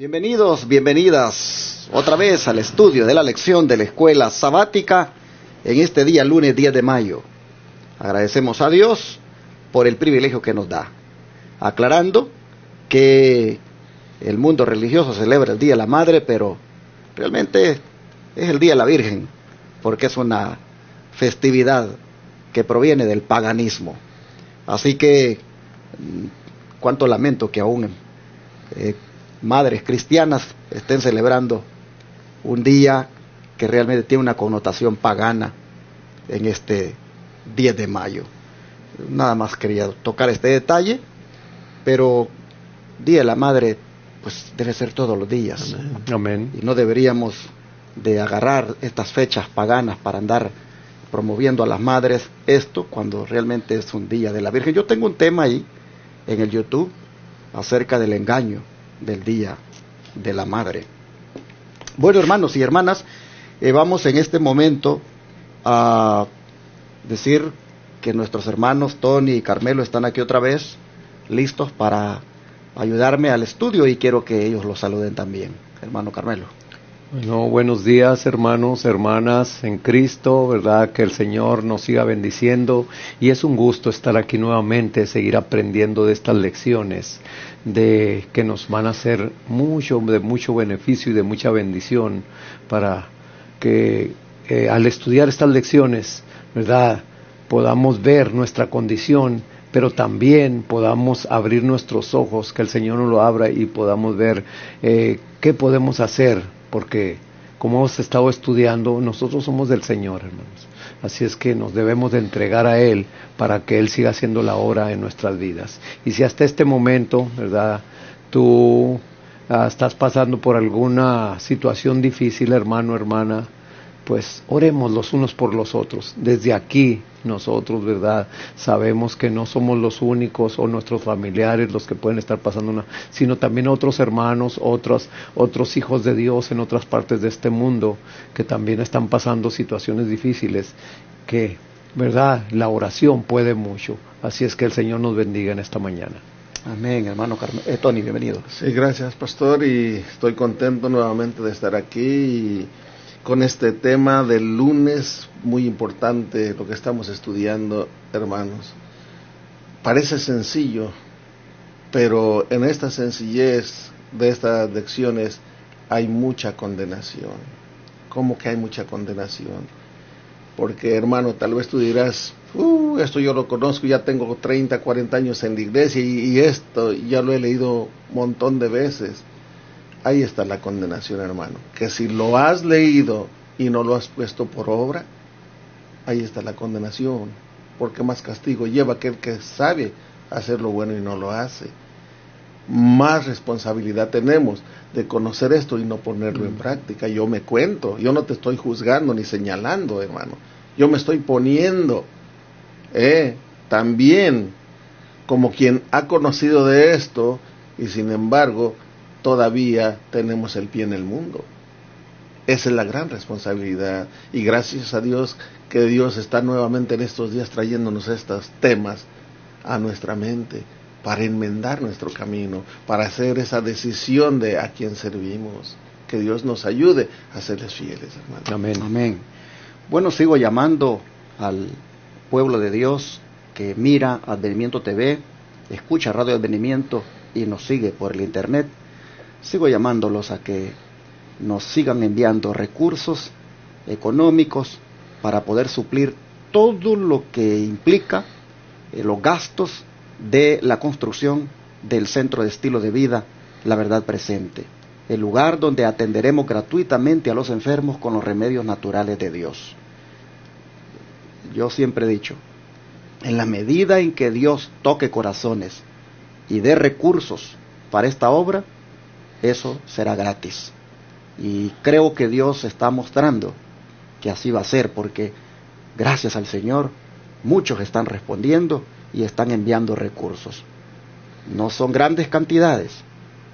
Bienvenidos, bienvenidas otra vez al estudio de la lección de la escuela sabática en este día lunes 10 de mayo. Agradecemos a Dios por el privilegio que nos da, aclarando que el mundo religioso celebra el Día de la Madre, pero realmente es el Día de la Virgen, porque es una festividad que proviene del paganismo. Así que cuánto lamento que aún madres cristianas estén celebrando un día que realmente tiene una connotación pagana en este 10 de mayo. Nada más quería tocar este detalle, pero Día de la Madre pues debe ser todos los días. Amén. Amén. Y no deberíamos de agarrar estas fechas paganas para andar promoviendo a las madres esto cuando realmente es un día de la Virgen. Yo tengo un tema ahí en el YouTube acerca del engaño del Día de la Madre. Bueno, hermanos y hermanas, vamos en este momento a decir que nuestros hermanos Tony y Carmelo están aquí otra vez, listos para ayudarme al estudio, y quiero que ellos los saluden también. Hermano Carmelo. Bueno, buenos días, hermanos, hermanas en Cristo, ¿verdad? Que el Señor nos siga bendiciendo, y es un gusto estar aquí nuevamente, seguir aprendiendo de estas lecciones que nos van a hacer de mucho beneficio y de mucha bendición, para que al estudiar estas lecciones, ¿verdad?, podamos ver nuestra condición, pero también podamos abrir nuestros ojos, que el Señor nos lo abra y podamos ver qué podemos hacer, porque como hemos estado estudiando, nosotros somos del Señor, hermanos. Así es que nos debemos de entregar a Él para que Él siga haciendo la obra en nuestras vidas. Y si hasta este momento, ¿verdad?, tú estás pasando por alguna situación difícil, hermano, hermana, pues oremos los unos por los otros. Desde aquí nosotros, ¿verdad?, sabemos que no somos los únicos o nuestros familiares los que pueden estar pasando sino también otros hermanos, otros hijos de Dios en otras partes de este mundo que también están pasando situaciones difíciles, que, ¿verdad?, la oración puede mucho. Así es que el Señor nos bendiga en esta mañana. Amén, hermano Tony, bienvenido. Sí, gracias, pastor, y estoy contento nuevamente de estar aquí y con este tema del lunes, muy importante lo que estamos estudiando, hermanos. Parece sencillo, pero en esta sencillez de estas lecciones hay mucha condenación. ¿Cómo que hay mucha condenación? Porque, hermano, tal vez tú dirás, esto yo lo conozco, ya tengo 30, 40 años en la iglesia y esto ya lo he leído un montón de veces. Ahí está la condenación, hermano, que si lo has leído y no lo has puesto por obra, ahí está la condenación, porque más castigo lleva aquel que sabe hacer lo bueno y no lo hace. Más responsabilidad tenemos de conocer esto y no ponerlo en práctica. Yo me cuento, yo no te estoy juzgando ni señalando, hermano, yo me estoy poniendo también como quien ha conocido de esto y sin embargo todavía tenemos el pie en el mundo. Esa es la gran responsabilidad, y gracias a Dios que Dios está nuevamente en estos días trayéndonos estos temas a nuestra mente para enmendar nuestro camino, para hacer esa decisión de a quién servimos. Que Dios nos ayude a serles fieles, hermano. Amén. Amén. Bueno, sigo llamando al pueblo de Dios que mira Advenimiento TV, escucha Radio Advenimiento y nos sigue por el internet. Sigo llamándolos a que nos sigan enviando recursos económicos para poder suplir todo lo que implica los gastos de la construcción del Centro de Estilo de Vida La Verdad Presente, el lugar donde atenderemos gratuitamente a los enfermos con los remedios naturales de Dios. Yo siempre he dicho, en la medida en que Dios toque corazones y dé recursos para esta obra, eso será gratis. Y creo que Dios está mostrando que así va a ser, porque gracias al Señor muchos están respondiendo y están enviando recursos. No son grandes cantidades,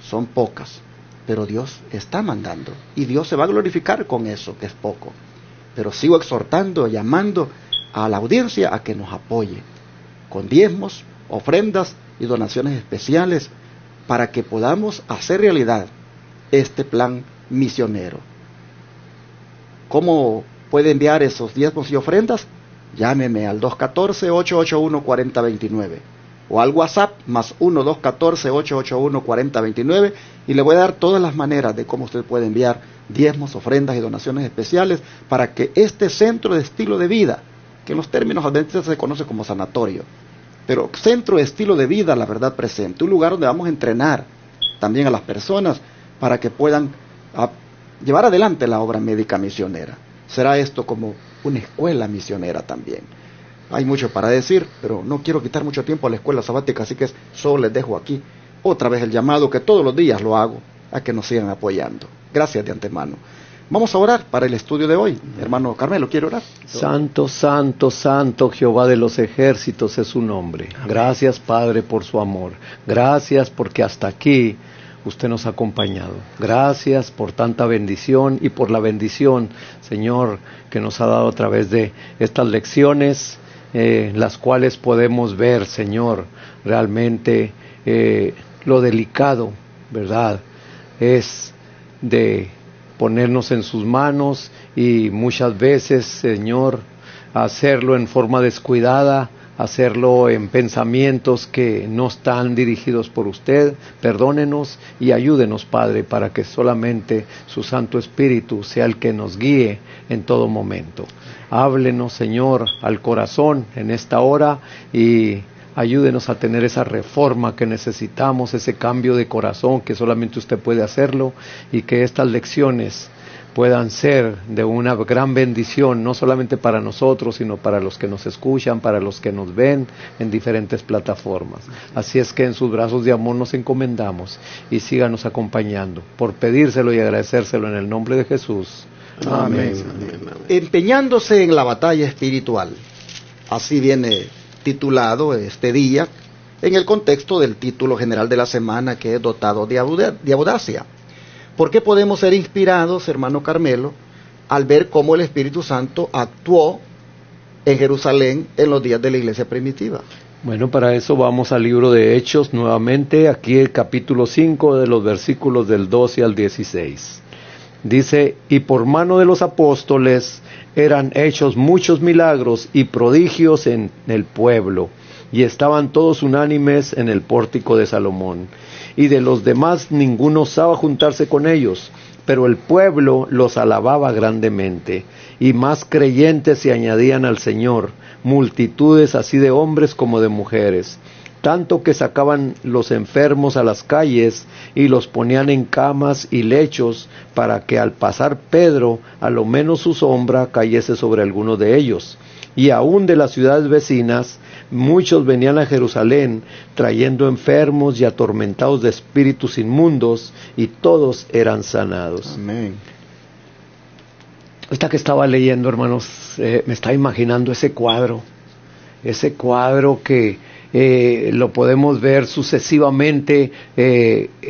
son pocas, pero Dios está mandando y Dios se va a glorificar con eso, que es poco. Pero sigo exhortando, llamando a la audiencia a que nos apoye con diezmos, ofrendas y donaciones especiales para que podamos hacer realidad este plan misionero. ¿Cómo puede enviar esos diezmos y ofrendas? Llámeme al 214-881-4029 o al WhatsApp más 1-214-881-4029 y le voy a dar todas las maneras de cómo usted puede enviar diezmos, ofrendas y donaciones especiales para que este centro de estilo de vida, que en los términos adventistas se conoce como sanatorio, pero centro de estilo de vida, la verdad presente, un lugar donde vamos a entrenar también a las personas para que puedan llevar adelante la obra médica misionera. Será esto como una escuela misionera también. Hay mucho para decir, pero no quiero quitar mucho tiempo a la escuela sabática, así que solo les dejo aquí otra vez el llamado que todos los días lo hago, a que nos sigan apoyando. Gracias de antemano. Vamos a orar para el estudio de hoy. Hermano Carmelo, ¿quiere orar? Santo, santo, santo, Jehová de los ejércitos es su nombre. Amén. Gracias, Padre, por su amor. Gracias porque hasta aquí usted nos ha acompañado. Gracias por tanta bendición y por la bendición, Señor, que nos ha dado a través de estas lecciones, las cuales podemos ver, Señor, realmente lo delicado, ¿verdad? Es de ponernos en sus manos y muchas veces, Señor, hacerlo en forma descuidada, hacerlo en pensamientos que no están dirigidos por usted. Perdónenos y ayúdenos, Padre, para que solamente su Santo Espíritu sea el que nos guíe en todo momento. Háblenos, Señor, al corazón en esta hora y ayúdenos a tener esa reforma que necesitamos, ese cambio de corazón que solamente usted puede hacerlo, y que estas lecciones puedan ser de una gran bendición, no solamente para nosotros, sino para los que nos escuchan, para los que nos ven en diferentes plataformas. Así es que en sus brazos de amor nos encomendamos y síganos acompañando, por pedírselo y agradecérselo en el nombre de Jesús. Amén. Empeñándose en la batalla espiritual. Así viene titulado este día, en el contexto del título general de la semana, que es dotado de audacia. ¿Por qué podemos ser inspirados, hermano Carmelo, al ver cómo el Espíritu Santo actuó en Jerusalén en los días de la iglesia primitiva? Bueno, para eso vamos al libro de Hechos nuevamente, aquí el capítulo 5 de los versículos del 12 al 16. Dice: y por mano de los apóstoles eran hechos muchos milagros y prodigios en el pueblo, y estaban todos unánimes en el pórtico de Salomón. Y de los demás ninguno osaba juntarse con ellos, pero el pueblo los alababa grandemente, y más creyentes se añadían al Señor, multitudes así de hombres como de mujeres, tanto que sacaban los enfermos a las calles y los ponían en camas y lechos, para que al pasar Pedro, a lo menos su sombra cayese sobre alguno de ellos. Y aún de las ciudades vecinas, muchos venían a Jerusalén, trayendo enfermos y atormentados de espíritus inmundos, y todos eran sanados. Amén. Esta que estaba leyendo, hermanos, me estaba imaginando ese cuadro que lo podemos ver sucesivamente,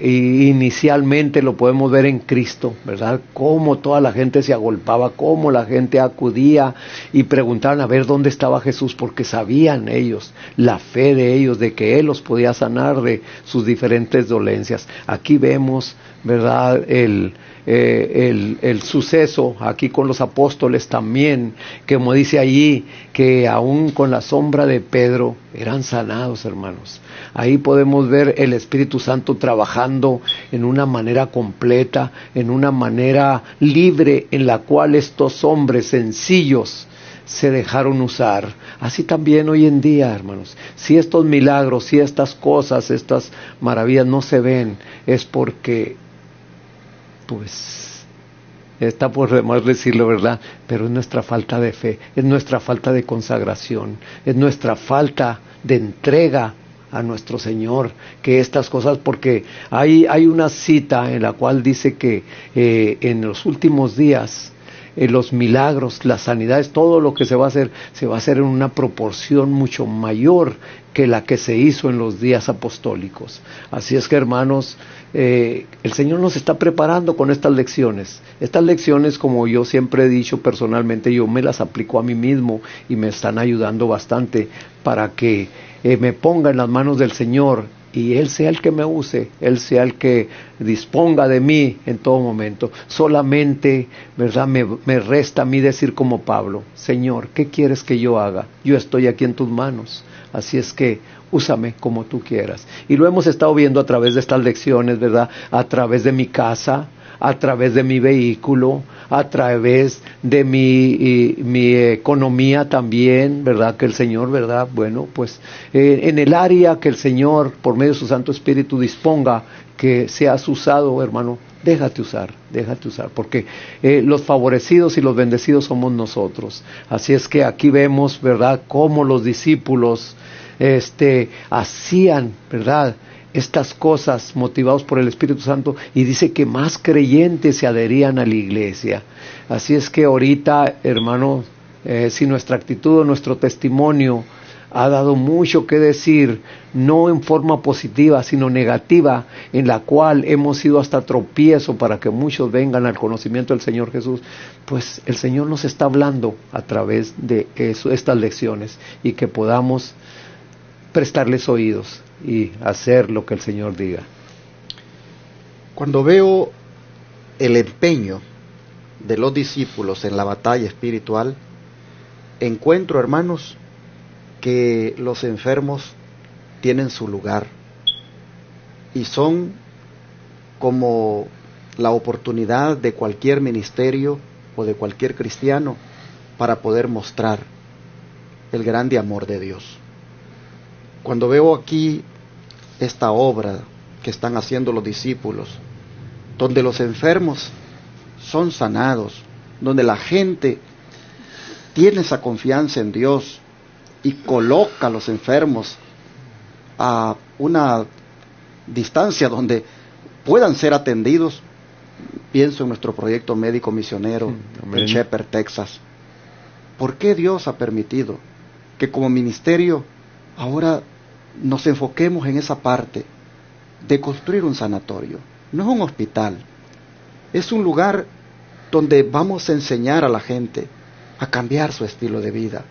inicialmente lo podemos ver en Cristo, ¿verdad? Cómo toda la gente se agolpaba, cómo la gente acudía y preguntaban a ver dónde estaba Jesús, porque sabían ellos, la fe de ellos, de que Él los podía sanar de sus diferentes dolencias. Aquí vemos, ¿verdad?, el suceso aquí con los apóstoles también, que como dice allí, que aún con la sombra de Pedro eran sanados, hermanos. Ahí podemos ver el Espíritu Santo trabajando en una manera completa, en una manera libre, en la cual estos hombres sencillos se dejaron usar. Así también hoy en día, hermanos, si estos milagros, si estas cosas, estas maravillas no se ven, es porque pues está por demás decirlo, ¿verdad? Pero es nuestra falta de fe, es nuestra falta de consagración, es nuestra falta de entrega a nuestro Señor, que estas cosas, porque hay una cita en la cual dice que en los últimos días los milagros, las sanidades, todo lo que se va a hacer en una proporción mucho mayor que la que se hizo en los días apostólicos. Así es que, hermanos, el Señor nos está preparando con estas lecciones. Estas lecciones, como yo siempre he dicho personalmente, yo me las aplico a mí mismo y me están ayudando bastante para que me ponga en las manos del Señor y Él sea el que me use, Él sea el que disponga de mí en todo momento. Solamente, ¿verdad?, me resta a mí decir como Pablo: Señor, ¿qué quieres que yo haga? Yo estoy aquí en tus manos, así es que úsame como tú quieras. Y lo hemos estado viendo a través de estas lecciones, ¿verdad?, a través de mi casa, a través de mi vehículo, a través de mi economía también, ¿verdad?, que el Señor, ¿verdad?, bueno, pues en el área que el Señor, por medio de su Santo Espíritu, disponga que seas usado, hermano, déjate usar, porque los favorecidos y los bendecidos somos nosotros. Así es que aquí vemos, ¿verdad?, cómo los discípulos hacían, ¿verdad?, estas cosas motivados por el Espíritu Santo, y dice que más creyentes se adherían a la iglesia. Así es que ahorita, hermano, si nuestra actitud o nuestro testimonio ha dado mucho que decir, no en forma positiva, sino negativa, en la cual hemos sido hasta tropiezo para que muchos vengan al conocimiento del Señor Jesús, pues el Señor nos está hablando a través de estas lecciones, y que podamos prestarles oídos y hacer lo que el Señor diga. Cuando veo el empeño de los discípulos en la batalla espiritual, encuentro, hermanos, que los enfermos tienen su lugar y son como la oportunidad de cualquier ministerio o de cualquier cristiano para poder mostrar el grande amor de Dios. Cuando veo aquí esta obra que están haciendo los discípulos, donde los enfermos son sanados, donde la gente tiene esa confianza en Dios y coloca a los enfermos a una distancia donde puedan ser atendidos, pienso en nuestro proyecto médico misionero en Shepherd, Texas. ¿Por qué Dios ha permitido que como ministerio ahora nos enfoquemos en esa parte de construir un sanatorio? No es un hospital, es un lugar donde vamos a enseñar a la gente a cambiar su estilo de vida,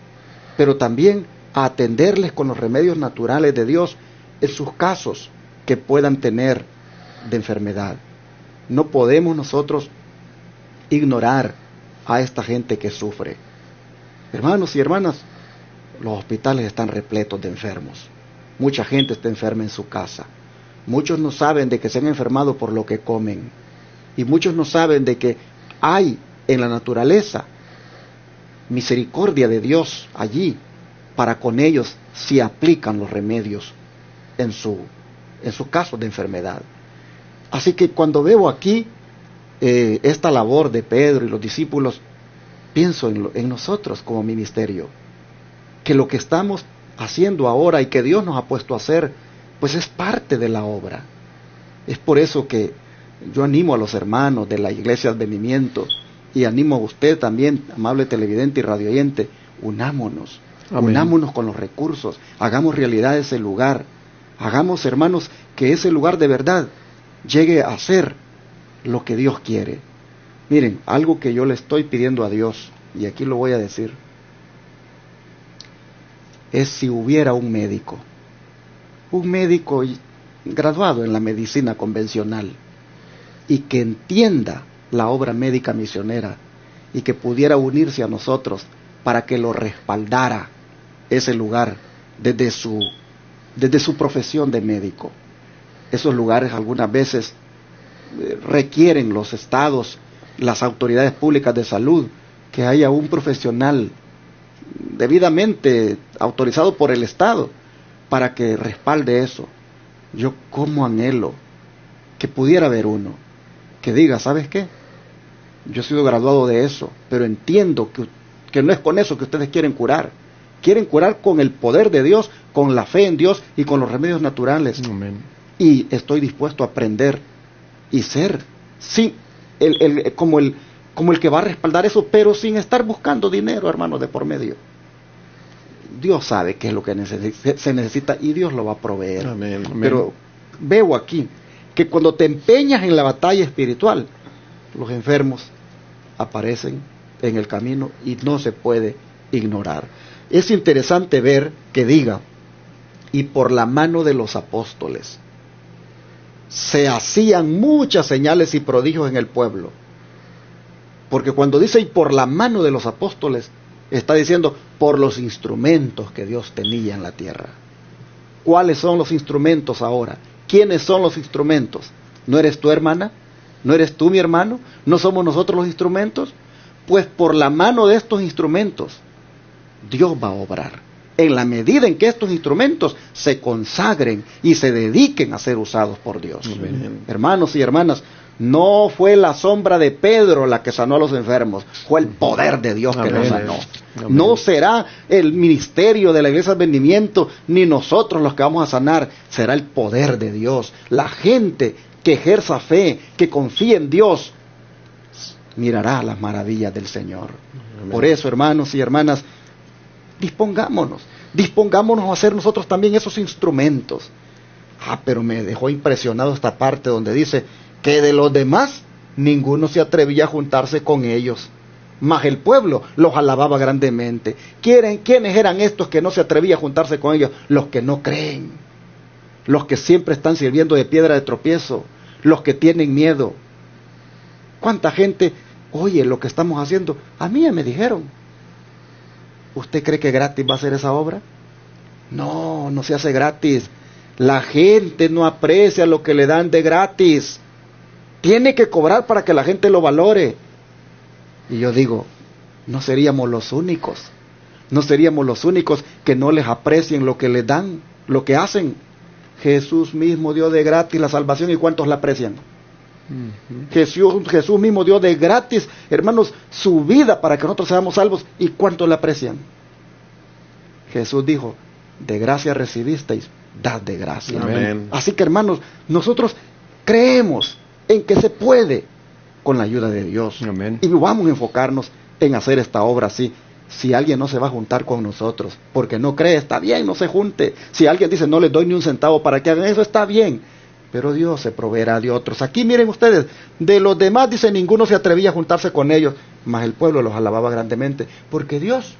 pero también a atenderles con los remedios naturales de Dios en sus casos que puedan tener de enfermedad. No podemos nosotros ignorar a esta gente que sufre. Hermanos y hermanas, los hospitales están repletos de enfermos. Mucha gente está enferma en su casa. Muchos no saben de que se han enfermado por lo que comen. Y muchos no saben de que hay en la naturaleza misericordia de Dios allí para con ellos si aplican los remedios en su caso de enfermedad. Así que cuando veo aquí esta labor de Pedro y los discípulos, pienso en nosotros como ministerio, que lo que estamos haciendo ahora y que Dios nos ha puesto a hacer, pues es parte de la obra. Es por eso que yo animo a los hermanos de la Iglesia Advenimiento, y animo a usted también, amable televidente y radioyente, unámonos. Amén. Unámonos con los recursos, hagamos realidad ese lugar, hagamos, hermanos, que ese lugar de verdad llegue a ser lo que Dios quiere. Miren, algo que yo le estoy pidiendo a Dios, y aquí lo voy a decir, es si hubiera un médico graduado en la medicina convencional, y que entienda la obra médica misionera, y que pudiera unirse a nosotros para que lo respaldara ese lugar desde su profesión de médico. Esos lugares algunas veces requieren los estados, las autoridades públicas de salud, que haya un profesional debidamente autorizado por el Estado para que respalde eso. Yo como anhelo que pudiera haber uno que diga, ¿sabes qué? Yo he sido graduado de eso, pero entiendo que no es con eso que ustedes quieren curar. Quieren curar con el poder de Dios, con la fe en Dios y con los remedios naturales. Amén. Y estoy dispuesto a aprender y ser, sí, como el que va a respaldar eso, pero sin estar buscando dinero, hermanos, de por medio. Dios sabe qué es lo que se necesita y Dios lo va a proveer. Amén. Amén. Pero veo aquí que cuando te empeñas en la batalla espiritual, los enfermos aparecen en el camino y no se puede ignorar. Es interesante ver que diga y por la mano de los apóstoles se hacían muchas señales y prodigios en el pueblo. Porque cuando dice y por la mano de los apóstoles, está diciendo por los instrumentos que Dios tenía en la tierra. ¿Cuáles son los instrumentos ahora? ¿Quiénes son los instrumentos? ¿No eres tu hermana? ¿No eres tú mi hermano? ¿No somos nosotros los instrumentos? Pues por la mano de estos instrumentos, Dios va a obrar. En la medida en que estos instrumentos se consagren y se dediquen a ser usados por Dios. Amén. Hermanos y hermanas, no fue la sombra de Pedro la que sanó a los enfermos, fue el poder de Dios que los sanó. Amén. No será el ministerio de la Iglesia de Advenimiento, ni nosotros los que vamos a sanar, será el poder de Dios. La gente que ejerza fe, que confíe en Dios, mirará las maravillas del Señor. Amén. Por eso, hermanos y hermanas, dispongámonos a hacer nosotros también esos instrumentos. Pero me dejó impresionado esta parte donde dice que de los demás ninguno se atrevía a juntarse con ellos, mas el pueblo los alababa grandemente. ¿Quiénes eran estos que no se atrevían a juntarse con ellos? Los que no creen, los que siempre están sirviendo de piedra de tropiezo, los que tienen miedo. ¿Cuánta gente oye lo que estamos haciendo? A mí ya me dijeron. ¿Usted cree que gratis va a ser esa obra? No, no se hace gratis. La gente no aprecia lo que le dan de gratis. Tiene que cobrar para que la gente lo valore. Y yo digo, no seríamos los únicos. No seríamos los únicos que no les aprecien lo que les dan, lo que hacen. Jesús mismo dio de gratis la salvación, ¿y cuántos la aprecian? Jesús mismo dio de gratis, hermanos, su vida para que nosotros seamos salvos, ¿y cuántos la aprecian? Jesús dijo, de gracia recibisteis, dad de gracia. Amén. Así que, hermanos, nosotros creemos en que se puede con la ayuda de Dios. Amén. Y vamos a enfocarnos en hacer esta obra así. Si alguien no se va a juntar con nosotros porque no cree, está bien, no se junte. Si alguien dice no les doy ni un centavo para que hagan eso, está bien, pero Dios se proveerá de otros. Aquí miren ustedes, de los demás dice ninguno se atrevía a juntarse con ellos, mas el pueblo los alababa grandemente, porque Dios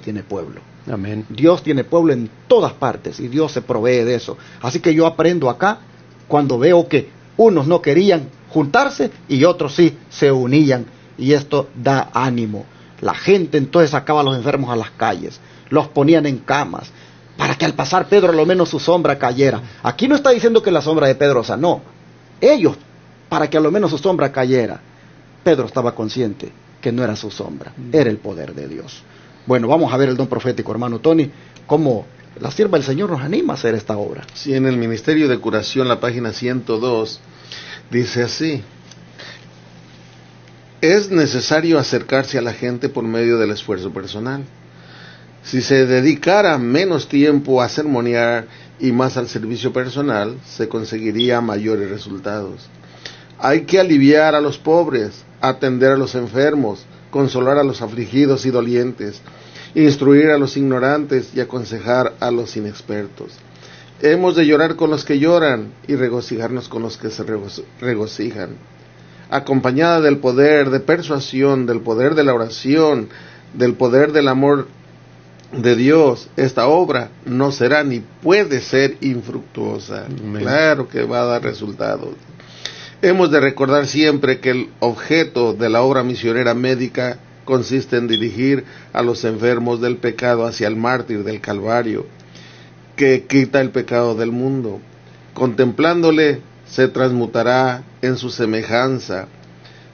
tiene pueblo. Amén. Dios tiene pueblo en todas partes y Dios se provee de eso. Así que yo aprendo acá cuando veo que unos no querían juntarse y otros sí se unían, y esto da ánimo. La gente entonces sacaba a los enfermos a las calles, los ponían en camas, para que al pasar Pedro a lo menos su sombra cayera. Aquí no está diciendo que la sombra de Pedro sanó, ellos, para que a lo menos su sombra cayera. Pedro estaba consciente que no era su sombra, era el poder de Dios. Bueno, vamos a ver el don profético, hermano Tony, cómo la sierva del Señor nos anima a hacer esta obra. Sí, en el Ministerio de Curación, la página 102, dice así: es necesario acercarse a la gente por medio del esfuerzo personal. Si se dedicara menos tiempo a sermonear y más al servicio personal, se conseguiría mayores resultados. Hay que aliviar a los pobres, atender a los enfermos, consolar a los afligidos y dolientes, instruir a los ignorantes y aconsejar a los inexpertos. Hemos de llorar con los que lloran y regocijarnos con los que se regocijan. Acompañada del poder de persuasión, del poder de la oración, del poder del amor de Dios, esta obra no será ni puede ser infructuosa. Amén. Claro que va a dar resultados. Hemos de recordar siempre que el objeto de la obra misionera médica consiste en dirigir a los enfermos del pecado hacia el mártir del Calvario, que quita el pecado del mundo. Contemplándole, se transmutará en su semejanza.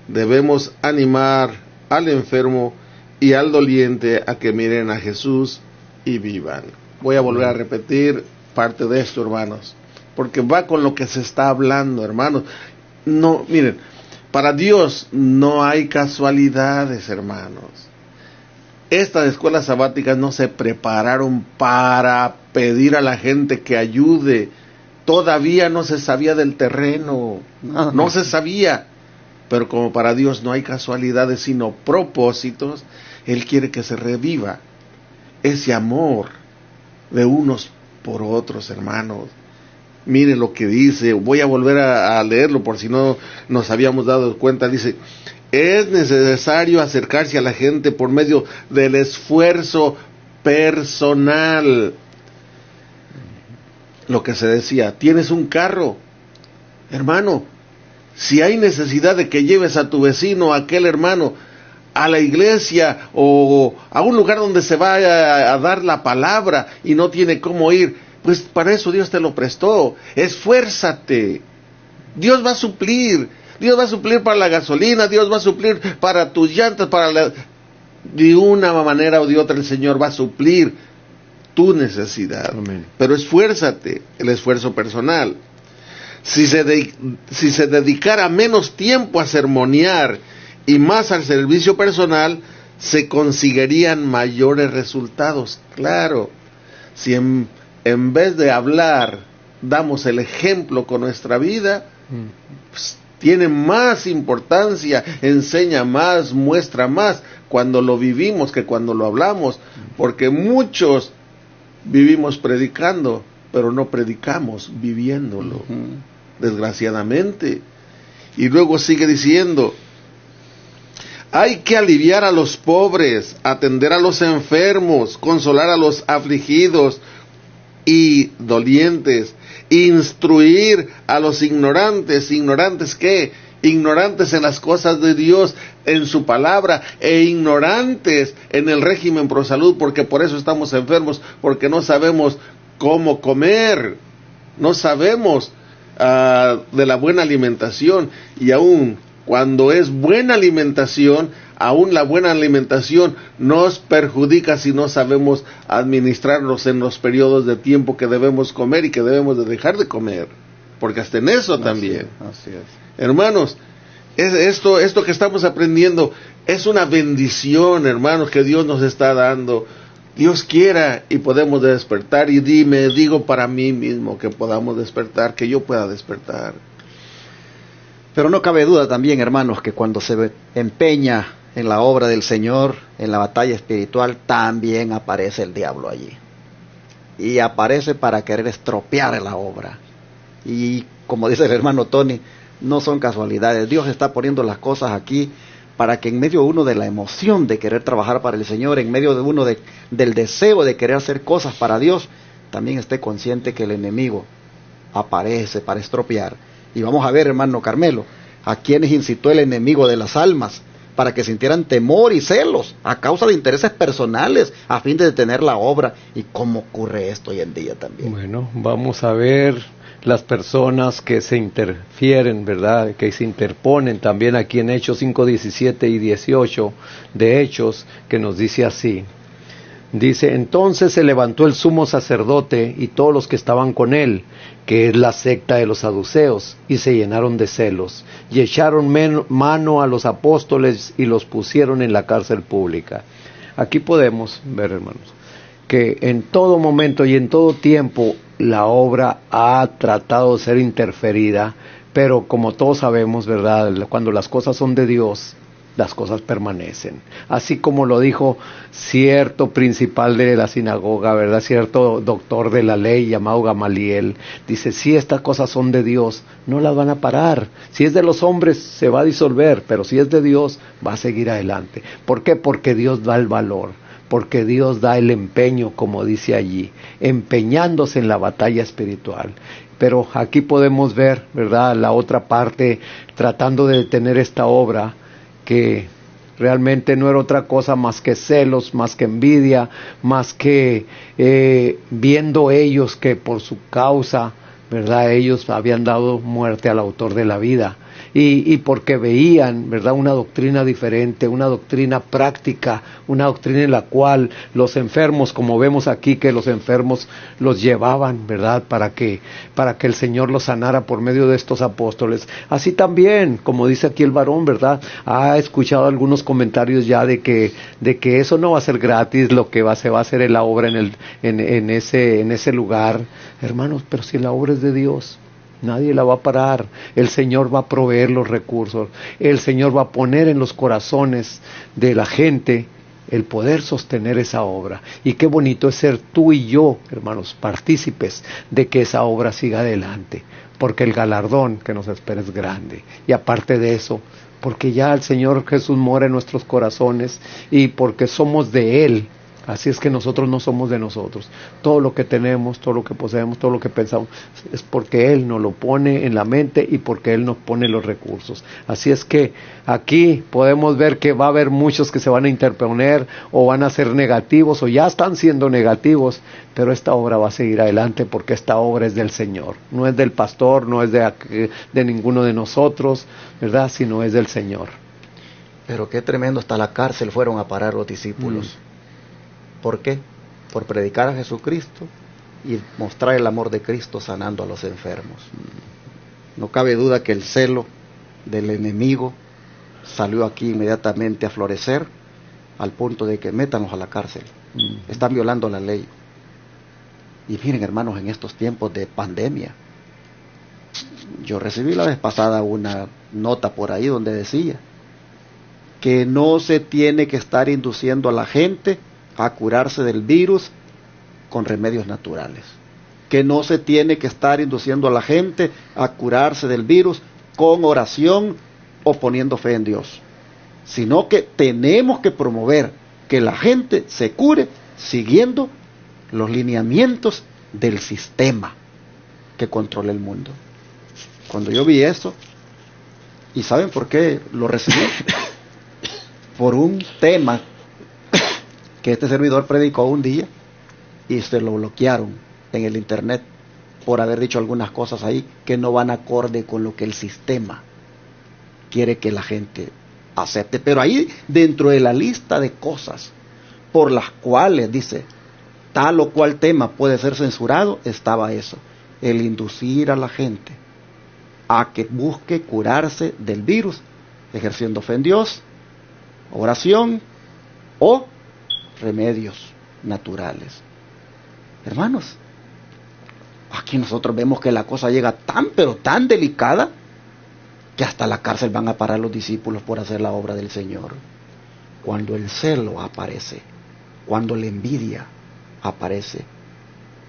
Debemos animar al enfermo y al doliente a que miren a Jesús y vivan. Voy a volver a repetir parte de esto, hermanos, porque va con lo que se está hablando, hermanos. No, miren, para Dios no hay casualidades, hermanos. Estas escuelas sabáticas no se prepararon para pedir a la gente que ayude. Todavía no se sabía del terreno, no se sabía. Pero como para Dios no hay casualidades sino propósitos, Él quiere que se reviva ese amor de unos por otros, hermanos. Mire lo que dice, voy a volver a leerlo por si no nos habíamos dado cuenta. Dice, es necesario acercarse a la gente por medio del esfuerzo personal. lo que se decía, tienes un carro, hermano, si hay necesidad de que lleves a tu vecino, a aquel hermano, a la iglesia o a un lugar donde se va a dar la palabra y no tiene cómo ir, pues para eso Dios te lo prestó. Esfuérzate. Dios va a suplir. Dios va a suplir para la gasolina, Dios va a suplir para tus llantas, de una manera o de otra el Señor va a suplir tu necesidad. Amén. Pero esfuérzate, el esfuerzo personal. Si se dedicara menos tiempo a sermonear y más al servicio personal, se conseguirían mayores resultados. Claro, si en vez de hablar damos el ejemplo con nuestra vida, pues, tiene más importancia, enseña más, muestra más cuando lo vivimos que cuando lo hablamos, porque muchos vivimos predicando, pero no predicamos viviéndolo, desgraciadamente. Y luego sigue diciendo, hay que aliviar a los pobres, atender a los enfermos, consolar a los afligidos y dolientes, instruir a los ignorantes. ¿Ignorantes qué? Ignorantes en las cosas de Dios, en su palabra, e ignorantes en el régimen pro salud, porque por eso estamos enfermos, porque no sabemos cómo comer, no sabemos de la buena alimentación, y aún cuando es buena alimentación, aún la buena alimentación nos perjudica si no sabemos administrarnos en los periodos de tiempo que debemos comer y que debemos de dejar de comer, porque hasta en eso también. Así es. Hermanos, esto que estamos aprendiendo es una bendición, hermanos, que Dios nos está dando. Dios quiera y podemos despertar, y digo para mí mismo que podamos despertar, que yo pueda despertar. Pero no cabe duda también, hermanos, que cuando se empeña en la obra del Señor, en la batalla espiritual, también aparece el diablo allí. Y aparece para querer estropear la obra. Y como dice el hermano Tony, no son casualidades. Dios está poniendo las cosas aquí para que en medio uno de la emoción de querer trabajar para el Señor, en medio de uno del deseo de querer hacer cosas para Dios, también esté consciente que el enemigo aparece para estropear. Y vamos a ver, hermano Carmelo, a quienes incitó el enemigo de las almas para que sintieran temor y celos a causa de intereses personales a fin de detener la obra. ¿Y cómo ocurre esto hoy en día también? Bueno, vamos a ver las personas que se interfieren, ¿verdad? Que se interponen también aquí en Hechos 5, 17 y 18 de Hechos, que nos dice así. Dice, entonces se levantó el sumo sacerdote y todos los que estaban con él, que es la secta de los saduceos, y se llenaron de celos, y echaron mano a los apóstoles y los pusieron en la cárcel pública. Aquí podemos ver, hermanos, que en todo momento y en todo tiempo la obra ha tratado de ser interferida, pero como todos sabemos, ¿verdad?, cuando las cosas son de Dios, las cosas permanecen. Así como lo dijo cierto principal de la sinagoga, ¿verdad?, cierto doctor de la ley llamado Gamaliel, dice, si estas cosas son de Dios, no las van a parar. Si es de los hombres, se va a disolver, pero si es de Dios, va a seguir adelante. ¿Por qué? Porque Dios da el valor, porque Dios da el empeño, como dice allí, empeñándose en la batalla espiritual. Pero aquí podemos ver, ¿verdad?, la otra parte, tratando de detener esta obra, que realmente no era otra cosa más que celos, más que envidia, más que viendo ellos que por su causa, ¿verdad?, ellos habían dado muerte al autor de la vida. Y porque veían, ¿verdad?, una doctrina diferente, una doctrina práctica, una doctrina en la cual los enfermos, como vemos aquí, que los enfermos los llevaban, ¿verdad?, para que el Señor los sanara por medio de estos apóstoles. Así también, como dice aquí el varón, ¿verdad?, ha escuchado algunos comentarios ya de que eso no va a ser gratis, lo que se va a hacer en la obra en ese lugar. Hermanos, pero si la obra es de Dios, nadie la va a parar. El Señor va a proveer los recursos. El Señor va a poner en los corazones de la gente el poder sostener esa obra. Y qué bonito es ser tú y yo, hermanos, partícipes de que esa obra siga adelante, porque el galardón que nos espera es grande. Y aparte de eso, porque ya el Señor Jesús mora en nuestros corazones, y porque somos de Él, Así es que nosotros no somos de nosotros. Todo lo que tenemos, todo lo que poseemos, todo lo que pensamos, es porque Él nos lo pone en la mente y porque Él nos pone los recursos. Así es que aquí podemos ver que va a haber muchos que se van a interponer o van a ser negativos o ya están siendo negativos, pero esta obra va a seguir adelante porque esta obra es del Señor. No es del pastor, no es de ninguno de nosotros, ¿verdad? Sino es del Señor. Pero qué tremendo, hasta la cárcel fueron a parar los discípulos. ¿Por qué? Por predicar a Jesucristo y mostrar el amor de Cristo sanando a los enfermos. No cabe duda que el celo del enemigo salió aquí inmediatamente a florecer al punto de que métanlos a la cárcel. Están violando la ley. Y miren, hermanos, en estos tiempos de pandemia, yo recibí la vez pasada una nota por ahí donde decía que no se tiene que estar induciendo a la gente a curarse del virus con remedios naturales, que no se tiene que estar induciendo a la gente a curarse del virus con oración o poniendo fe en Dios, sino que tenemos que promover que la gente se cure siguiendo los lineamientos del sistema que controla el mundo. Cuando yo vi eso, ¿y saben por qué lo recibí? Por un tema que este servidor predicó un día y se lo bloquearon en el internet por haber dicho algunas cosas ahí que no van acorde con lo que el sistema quiere que la gente acepte. Pero ahí, dentro de la lista de cosas por las cuales dice tal o cual tema puede ser censurado, estaba eso: el inducir a la gente a que busque curarse del virus ejerciendo fe en Dios, oración o remedios naturales. Hermanos, aquí nosotros vemos que la cosa llega tan pero tan delicada que hasta la cárcel van a parar los discípulos por hacer la obra del Señor. Cuando el celo aparece, cuando la envidia aparece,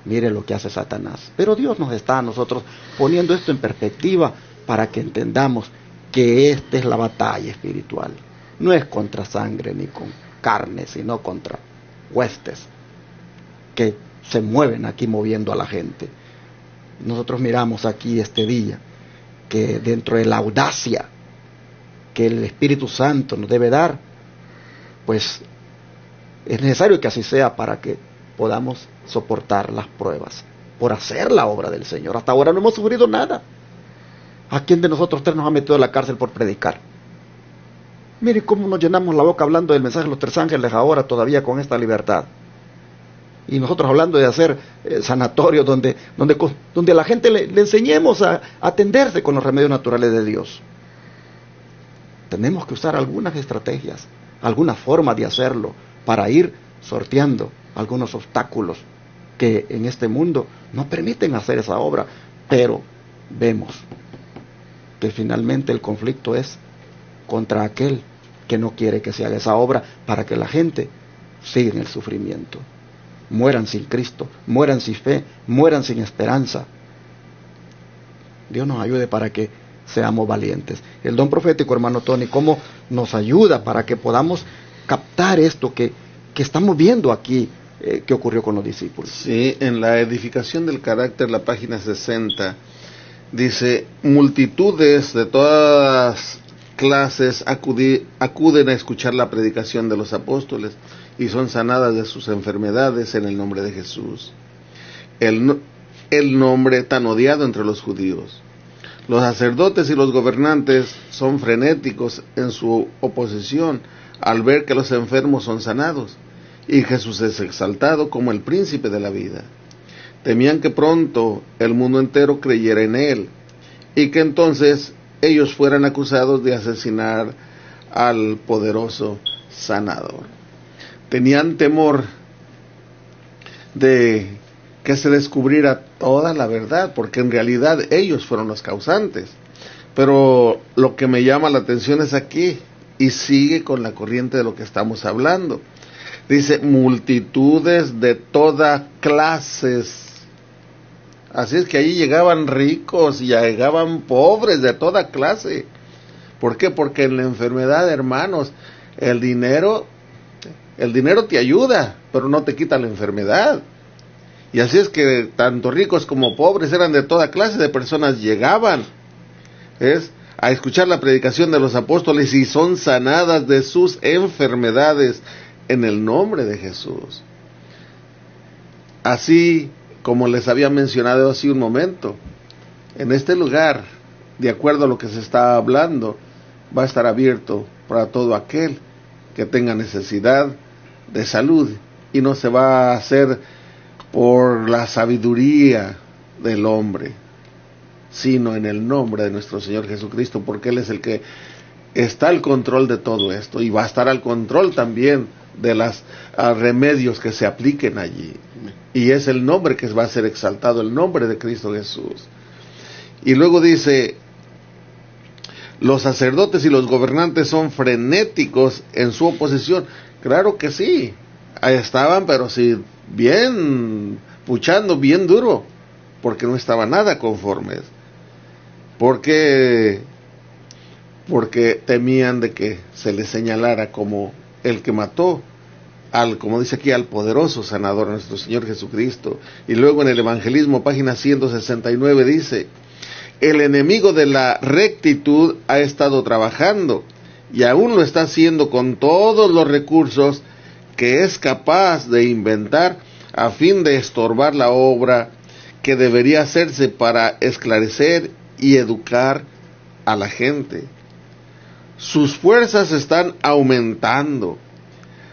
mire lo que hace Satanás. Pero Dios nos está a nosotros poniendo esto en perspectiva para que entendamos que esta es la batalla espiritual. No es contra sangre ni con carne, sino contra huestes que se mueven aquí moviendo a la gente. Nosotros miramos aquí este día que dentro de la audacia que el Espíritu Santo nos debe dar, pues es necesario que así sea para que podamos soportar las pruebas por hacer la obra del Señor. Hasta ahora no hemos sufrido nada. ¿A quién de nosotros tres nos ha metido a la cárcel por predicar? Mire cómo nos llenamos la boca hablando del mensaje de los tres ángeles ahora todavía con esta libertad. Y nosotros hablando de hacer sanatorios donde a la gente le enseñemos a atenderse con los remedios naturales de Dios. Tenemos que usar algunas estrategias, alguna forma de hacerlo para ir sorteando algunos obstáculos que en este mundo no permiten hacer esa obra. Pero vemos que finalmente el conflicto es contra aquel que no quiere que se haga esa obra para que la gente siga en el sufrimiento. Mueran sin Cristo, mueran sin fe, mueran sin esperanza. Dios nos ayude para que seamos valientes. El don profético, hermano Tony, ¿cómo nos ayuda para que podamos captar esto que estamos viendo aquí que ocurrió con los discípulos? Sí, en la edificación del carácter, la página 60, dice: multitudes de todas clases acuden a escuchar la predicación de los apóstoles y son sanadas de sus enfermedades en el nombre de Jesús, el nombre tan odiado entre los judíos. Los sacerdotes y los gobernantes son frenéticos en su oposición al ver que los enfermos son sanados y Jesús es exaltado como el príncipe de la vida. Temían que pronto el mundo entero creyera en él y que entonces ellos fueran acusados de asesinar al poderoso sanador. Tenían temor de que se descubriera toda la verdad, porque en realidad ellos fueron los causantes. Pero lo que me llama la atención es aquí, y sigue con la corriente de lo que estamos hablando. Dice: multitudes de todas clases. Así es que allí llegaban ricos y llegaban pobres de toda clase. ¿Por qué? Porque en la enfermedad, hermanos, el dinero El dinero te ayuda, pero no te quita la enfermedad. Y así es que tanto ricos como pobres, eran de toda clase de personas, llegaban a escuchar la predicación de los apóstoles y son sanadas de sus enfermedades en el nombre de Jesús. Así como les había mencionado hace un momento, en este lugar, de acuerdo a lo que se está hablando, va a estar abierto para todo aquel que tenga necesidad de salud, y no se va a hacer por la sabiduría del hombre, sino en el nombre de nuestro Señor Jesucristo, porque Él es el que está al control de todo esto, y va a estar al control también de los remedios que se apliquen allí. Y es el nombre que va a ser exaltado, el nombre de Cristo Jesús. Y luego dice, los sacerdotes y los gobernantes son frenéticos en su oposición. Claro que sí, ahí estaban, pero sí, bien puchando, bien duro, porque no estaba nada conformes. Porque temían de que se les señalara como el que mató como dice aquí, al poderoso sanador, nuestro Señor Jesucristo. Y luego en el Evangelismo, página 169, dice, el enemigo de la rectitud ha estado trabajando, y aún lo está haciendo con todos los recursos que es capaz de inventar, a fin de estorbar la obra que debería hacerse para esclarecer y educar a la gente. Sus fuerzas están aumentando.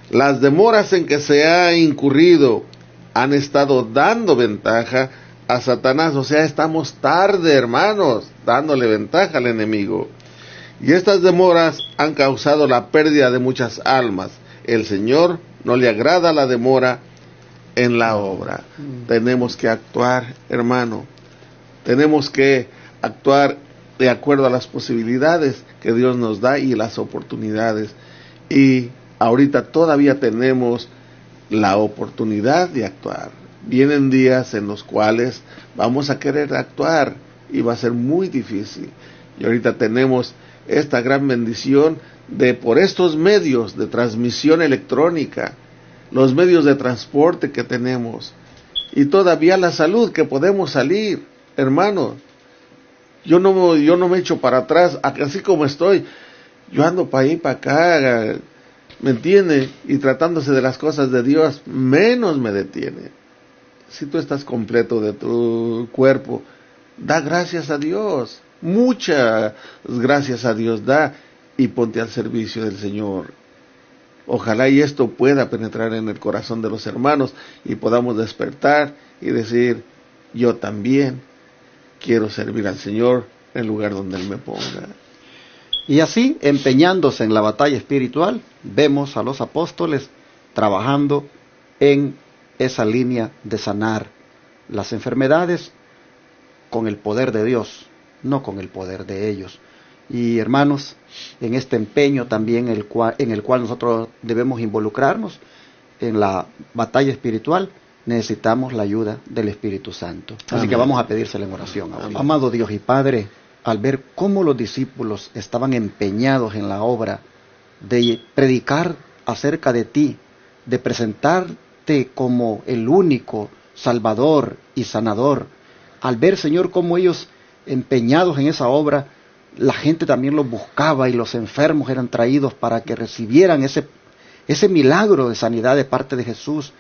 Las demoras en que se ha incurrido han estado dando ventaja a Satanás. O sea, estamos tarde, hermanos, dándole ventaja al enemigo. Y estas demoras han causado la pérdida de muchas almas. El Señor no le agrada la demora en la obra. Tenemos que actuar, hermano. Tenemos que actuar de acuerdo a las posibilidades que Dios nos da y las oportunidades. Y ahorita todavía tenemos la oportunidad de actuar. Vienen días en los cuales vamos a querer actuar y va a ser muy difícil. Y ahorita tenemos esta gran bendición de, por estos medios de transmisión electrónica, los medios de transporte que tenemos, y todavía la salud, que podemos salir, hermano. Yo no me echo para atrás, así como estoy, yo ando para allá y para acá, ¿me entiende? Y tratándose de las cosas de Dios, menos me detiene. Si tú estás completo de tu cuerpo, da gracias a Dios, muchas gracias a Dios da, y ponte al servicio del Señor. Ojalá y esto pueda penetrar en el corazón de los hermanos y podamos despertar y decir, yo también quiero servir al Señor en el lugar donde Él me ponga. Y así, empeñándose en la batalla espiritual, vemos a los apóstoles trabajando en esa línea de sanar las enfermedades con el poder de Dios, no con el poder de ellos. Y hermanos, en este empeño también en el cual nosotros debemos involucrarnos en la batalla espiritual, necesitamos la ayuda del Espíritu Santo. Así Amén. Que vamos a pedírsela en oración ahora. Amado Dios y Padre, al ver cómo los discípulos estaban empeñados en la obra de predicar acerca de ti, de presentarte como el único Salvador y Sanador, al ver, Señor, cómo ellos empeñados en esa obra, la gente también los buscaba y los enfermos eran traídos para que recibieran ese milagro de sanidad de parte de Jesús.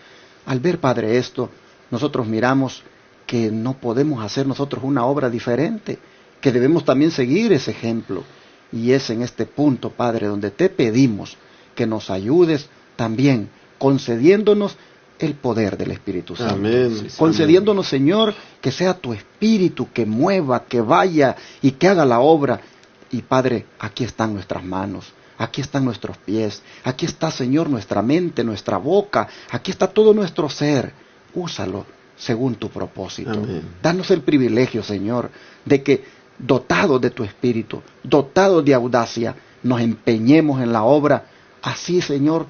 Al ver, Padre, esto, nosotros miramos que no podemos hacer nosotros una obra diferente, que debemos también seguir ese ejemplo. Y es en este punto, Padre, donde te pedimos que nos ayudes también, concediéndonos el poder del Espíritu Santo. Amén. Concediéndonos, Señor, que sea tu Espíritu que mueva, que vaya y que haga la obra. Y Padre, aquí están nuestras manos, aquí están nuestros pies, aquí está, Señor, nuestra mente, nuestra boca, aquí está todo nuestro ser. Úsalo según tu propósito. Amén. Danos el privilegio, Señor, de que dotados de tu Espíritu, dotados de audacia, nos empeñemos en la obra. Así, Señor,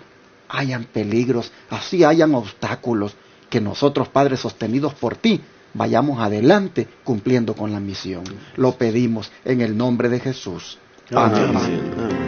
hayan peligros, así hayan obstáculos, que nosotros, Padre, sostenidos por ti, vayamos adelante cumpliendo con la misión. Lo pedimos en el nombre de Jesús. Amén. Amén. Amén.